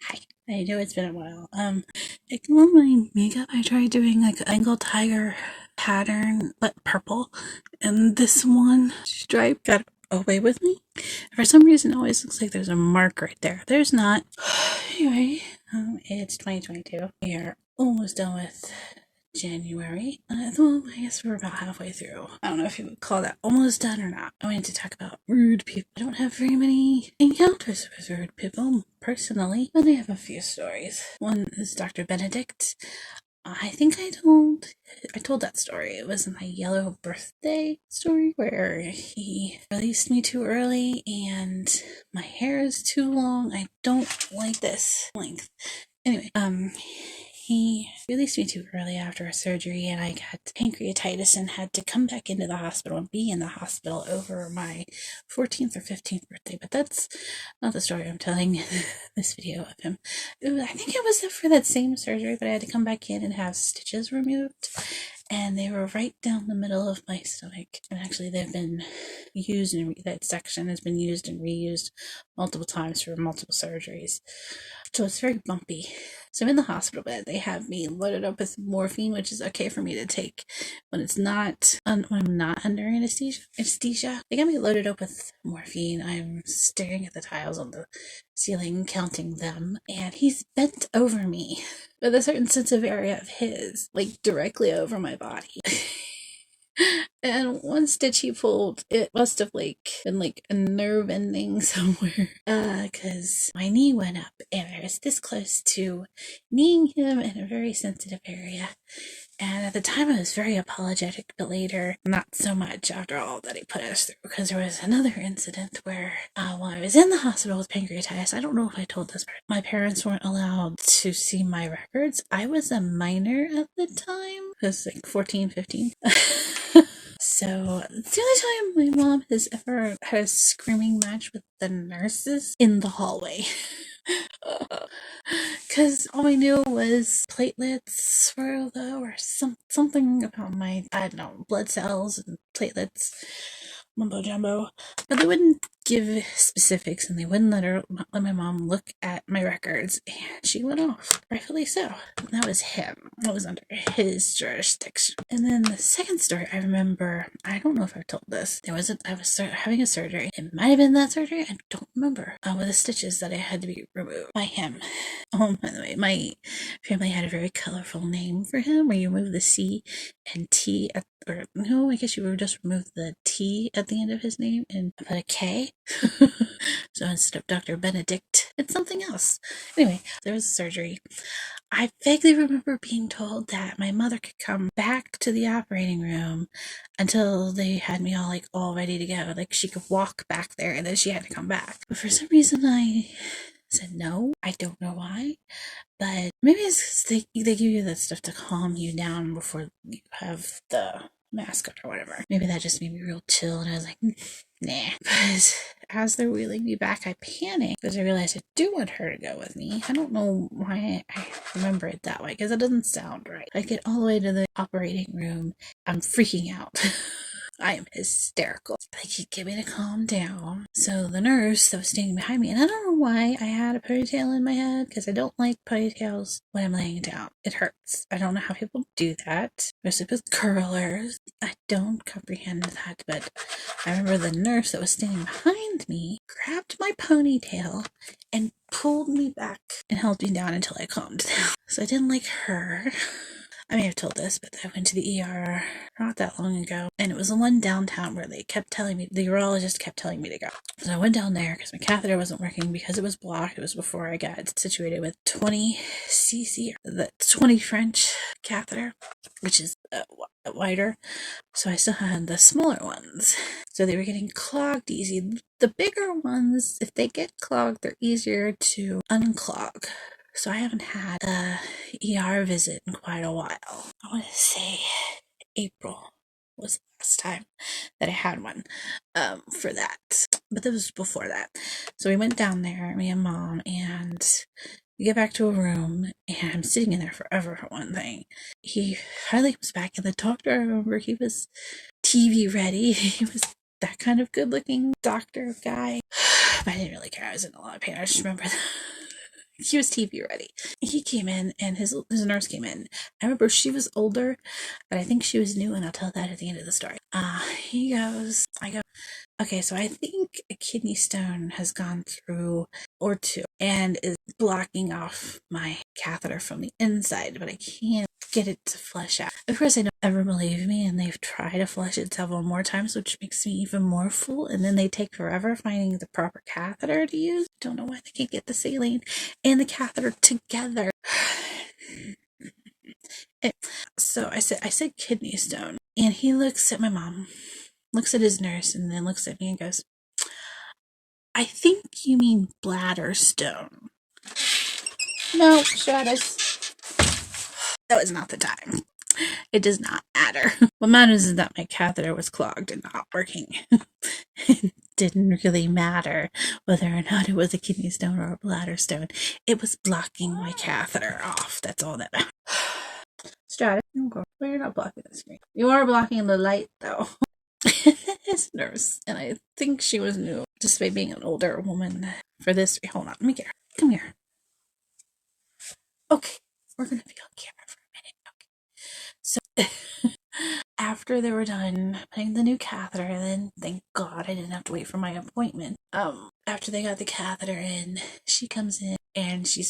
Hi. I know it's been a while. Ignore my makeup. I tried doing like a Bengal tiger pattern, but purple. And this one stripe got away with me. For some reason, it always looks like there's a mark right there. There's not. Anyway, it's 2022. We are almost done with January. Well, I guess we're about halfway through. I don't know if you would call that almost done or not. I wanted to talk about rude people. I don't have very many encounters with rude people personally, but I have a few stories. One is Dr. Benedict. I think I told that story. It was my yellow birthday story where he released me too early and my hair is too long. I don't like this length. Anyway, he released me too early after a surgery and I got pancreatitis and had to come back into the hospital and be in the hospital over my 14th or 15th birthday. But that's not the story I'm telling in this video of him. I think it was for that same surgery, but I had to come back in and have stitches removed. And they were right down the middle of my stomach. And actually, they've been used, and that section has been used and reused multiple times for multiple surgeries. So it's very bumpy. So I'm in the hospital bed. They have me loaded up with morphine, which is okay for me to take when it's not when I'm not under anesthesia. They got me loaded up with morphine. I'm staring at the tiles on the ceiling, counting them, and he's bent over me with a certain sensitive area of his, like directly over my body. And one stitch he pulled, it must have been a nerve ending somewhere. Cause my knee went up and I was this close to kneeing him in a very sensitive area. And at the time I was very apologetic, but later, not so much after all that he put us through. Because there was another incident where, while I was in the hospital with pancreatitis, I don't know if I told this part, my parents weren't allowed to see my records. I was a minor at the time. I was 14, 15. So, it's the only time my mom has ever had a screaming match with the nurses in the hallway. Because all I knew was platelets were low or something about my, I don't know, blood cells and platelets, mumbo jumbo. But they wouldn't give specifics and they wouldn't let my mom look at my records. And she went off, rightfully so. And that was him. That was under his jurisdiction. And then the second story I remember, I don't know if I've told this. I was having a surgery. It might have been that surgery. I don't remember. With the stitches that I had to be removed by him. Oh, by the way, my family had a very colorful name for him where you remove the C and T I guess you would just remove the T at the end of his name and put a K. So instead of Dr. Benedict, it's something else. Anyway, there was surgery. I vaguely remember being told that my mother could come back to the operating room until they had me all ready to go. Like she could walk back there and then she had to come back. But for some reason I said no. I don't know why. But maybe it's they give you that stuff to calm you down before you have the mask on or whatever. Maybe that just made me real chill and I was like, nah. But as they're wheeling me back, I panicked because I realized I do want her to go with me. I don't know why I remember it that way because it doesn't sound right. I get all the way to the operating room. I'm freaking out. I am hysterical. They keep getting me to calm down. So the nurse that was standing behind me, and I don't know why I had a ponytail in my head, because I don't like ponytails when I'm laying down. It hurts. I don't know how people do that, especially with curlers. I don't comprehend that, but I remember the nurse that was standing behind me grabbed my ponytail and pulled me back and held me down until I calmed down. So I didn't like her. I may have told this, but I went to the ER not that long ago, and it was the one downtown where the urologist kept telling me to go. So I went down there because my catheter wasn't working because it was blocked. It was before I got situated with 20 cc, the 20 French catheter, which is wider. So I still had the smaller ones. So they were getting clogged easy. The bigger ones, if they get clogged, they're easier to unclog. So I haven't had a ER visit in quite a while. I want to say April was the last time that I had one for that. But this was before that. So we went down there, me and Mom, and we get back to a room, and I'm sitting in there forever for one thing. He finally comes back, and the doctor, I remember, he was TV ready. He was that kind of good-looking doctor guy. But I didn't really care. I was in a lot of pain. I just remember that. he was TV ready. He came in and his nurse came in. I remember she was older, but I think she was new, and I'll tell that at the end of the story. He goes, I go, okay, so I think a kidney stone has gone through or two and is blocking off my catheter from the inside, but I can't get it to flush out. Of course, they don't ever believe me, and they've tried to flush it several more times, which makes me even more full, and then they take forever finding the proper catheter to use. I don't know why they can't get the saline and the catheter together. So I said kidney stone, and he looks at my mom, looks at his nurse, and then looks at me and goes, I think you mean bladder stone. No, Stratus. That was not the time. It does not matter. What matters is that my catheter was clogged and not working. It didn't really matter whether or not it was a kidney stone or a bladder stone. It was blocking my catheter off. That's all that mattered. Stratus, well, you're not blocking the screen. You are blocking the light, though. His nurse, and I think she was new, just by being an older woman for this. Hold on, let me get her. Come here. Okay, we're gonna be on camera for a minute. Okay. So after they were done putting the new catheter in, thank God I didn't have to wait for my appointment. After they got the catheter in, she comes in and she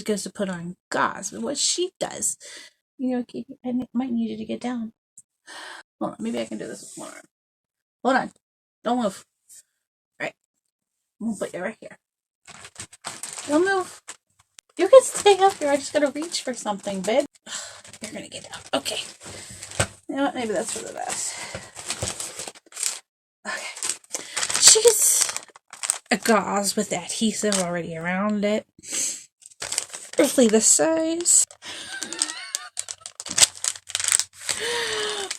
goes to put on gauze. But what she does, Katie, I might need you to get down. Hold on, maybe I can do this with one arm. Hold on, don't move. Right, I'm gonna put you right here. Don't move. You can stay up here. I just gotta reach for something, babe. You're gonna get down. Okay. You know what? Maybe that's for the best. Okay. She gets a gauze with adhesive already around it. Roughly this size.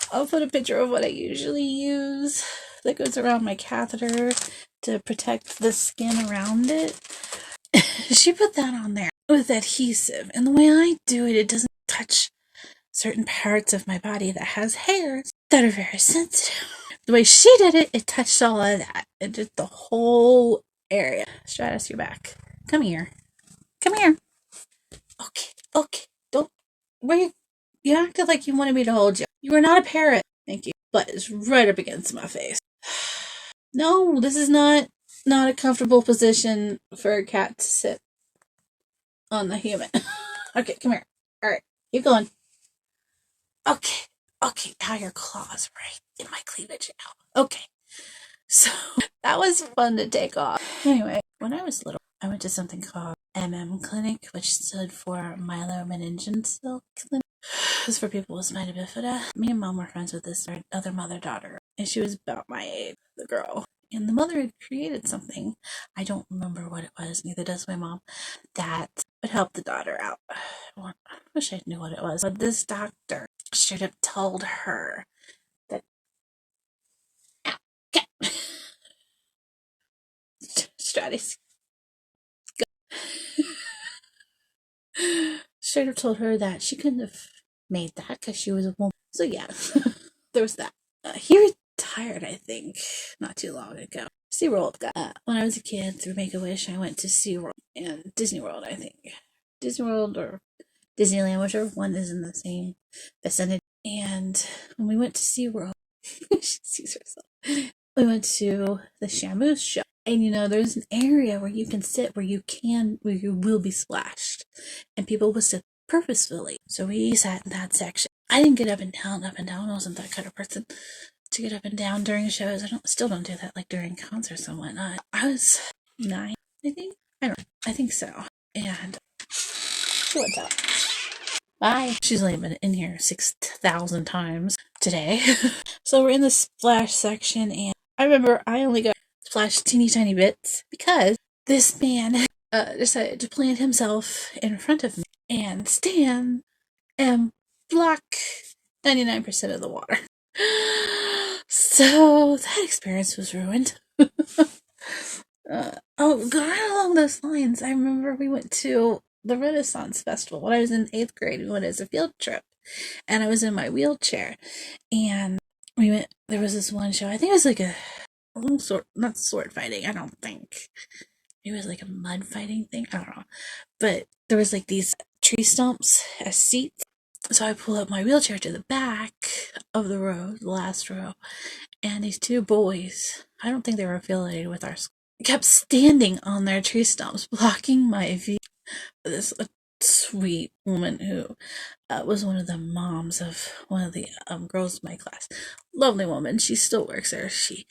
I'll put a picture of what I usually use that goes around my catheter to protect the skin around it. She put that on there with adhesive, and the way I do it, it doesn't touch certain parts of my body that has hairs that are very sensitive. The way she did it, it touched all of that. It did the whole area. Stratus, you're back. Come here. Come here. Okay. Don't. You acted like you wanted me to hold you. You are not a parrot. Thank you. But it's right up against my face. No, this is not a comfortable position for a cat to sit on the human. Okay, come here. All right, keep going. Okay, now your claw's right in my cleavage now. Okay, so that was fun to take off. Anyway, when I was little, I went to something called Clinic, which stood for Myelomeningocele Clinic. It was for people with spina bifida. Me and Mom were friends with this other mother-daughter, and she was about my age, the girl. And the mother had created something, I don't remember what it was, neither does my mom, that would help the daughter out. I wish I knew what it was. But this doctor straight up told her that Stratus straight up told her that she couldn't have made that because she was a woman. So yeah, there was that. He retired, I think, not too long ago. SeaWorld got when I was a kid through Make-A-Wish, I went to SeaWorld and Disney World, I think. Disney World or Disneyland, whichever one is in the same vicinity. And when we went to SeaWorld, she sees herself. We went to the Shamu show. And there's an area where you can sit where you will be splashed. And people will sit purposefully. So we sat in that section. I didn't get up and down. I wasn't that kind of person to get up and down during shows. I still don't do that like during concerts and whatnot. I was 9, I think. I don't know. I think so. And what's up? Bye. She's only been in here 6,000 times today. So we're in the splash section, and I remember I only got splashed teeny tiny bits because this man decided to plant himself in front of me and stand and block 99% of the water. So that experience was ruined. Right along those lines, I remember we went to the Renaissance Festival when I was in 8th grade. We went as a field trip, and I was in my wheelchair, and we went. There was this one show. I think it was like not sword fighting. I don't think it was like a mud fighting thing. I don't know. But there was like these tree stumps as seats. So I pull up my wheelchair to the back of the row, the last row, and these two boys, I don't think they were affiliated with our school, kept standing on their tree stumps, blocking my view. This sweet woman who was one of the moms of one of the girls in my class. Lovely woman. She still works there. She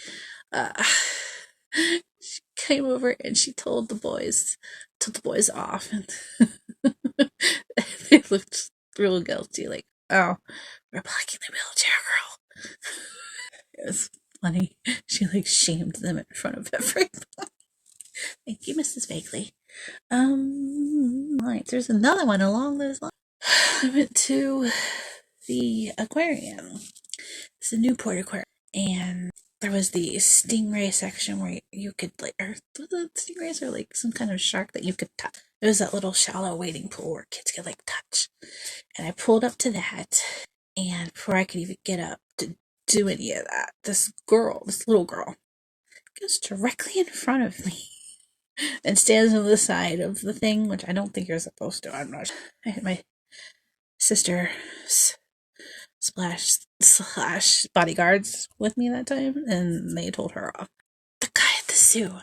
she came over and she told the boys off, and they looked real guilty, like, oh, we're blocking the wheelchair girl. It was funny. She like shamed them in front of everyone. Thank you, Mrs. Vaguely. Right, there's another one along those lines. I went to the aquarium. It's a Newport aquarium, and there was the stingray section where you could like, or the stingrays are like some kind of shark that you could touch. There was that little shallow wading pool where kids could like touch, and I pulled up to that, and before I could even get up to do any of that, this little girl, goes directly in front of me and stands on the side of the thing, which I don't think you're supposed to. I'm not sure. I had my sister slash bodyguards with me that time, and they told her off. The guy at the zoo.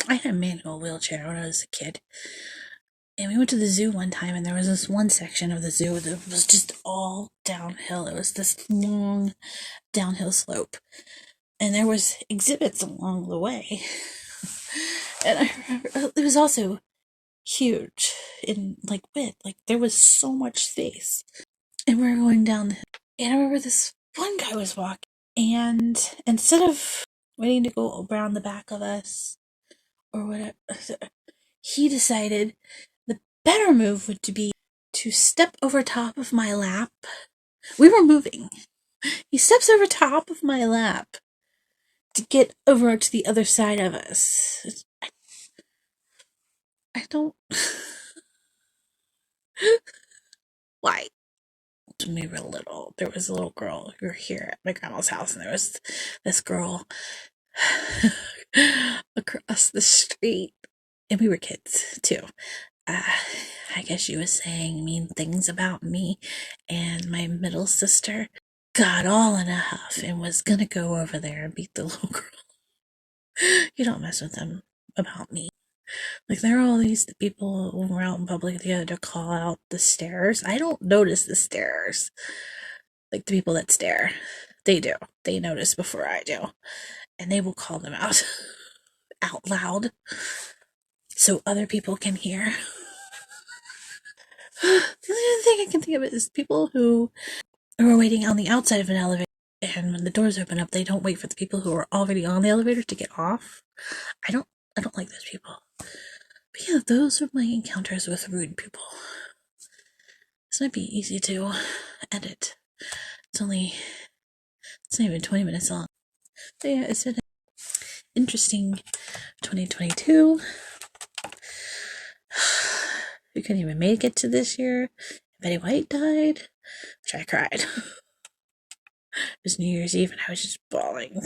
I had a manual wheelchair when I was a kid, and we went to the zoo one time, and there was this one section of the zoo that was just all downhill. It was this long downhill slope, and there was exhibits along the way. And I remember it was also huge in like width. Like there was so much space, and we were going down the hill. And I remember this one guy was walking, and instead of waiting to go around the back of us or whatever, he decided the better move would be to step over top of my lap. We were moving. He steps over top of my lap to get over to the other side of us. I don't. Why? When we were little, there was a little girl. We were here at my grandma's house, and there was this girl across the street, and we were kids too. I guess she was saying mean things about me, and my middle sister got all in a huff and was gonna go over there and beat the little girl. You don't mess with them about me. Like, there are all these people when we're out in public together to call out the stares. I don't notice the stares. Like, the people that stare. They do. They notice before I do. And they will call them out out loud so other people can hear. The only thing I can think of is people who are waiting on the outside of an elevator, and when the doors open up, they don't wait for the people who are already on the elevator to get off. I don't like those people. But yeah, those are my encounters with rude people. This might be easy to edit. It's not even 20 minutes long. But yeah, it's an interesting 2022. We couldn't even make it to this year. Betty White died, which I cried. It was New Year's Eve, and I was just bawling.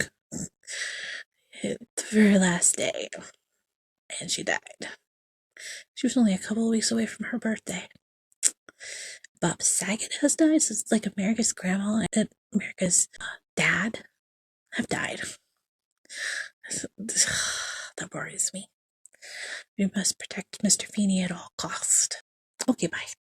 The very last day, and she died. She was only a couple of weeks away from her birthday. Bob Saget has died, so it's like America's grandma and America's dad have died. That worries me. We must protect Mr. Feeney at all cost. Okay, bye.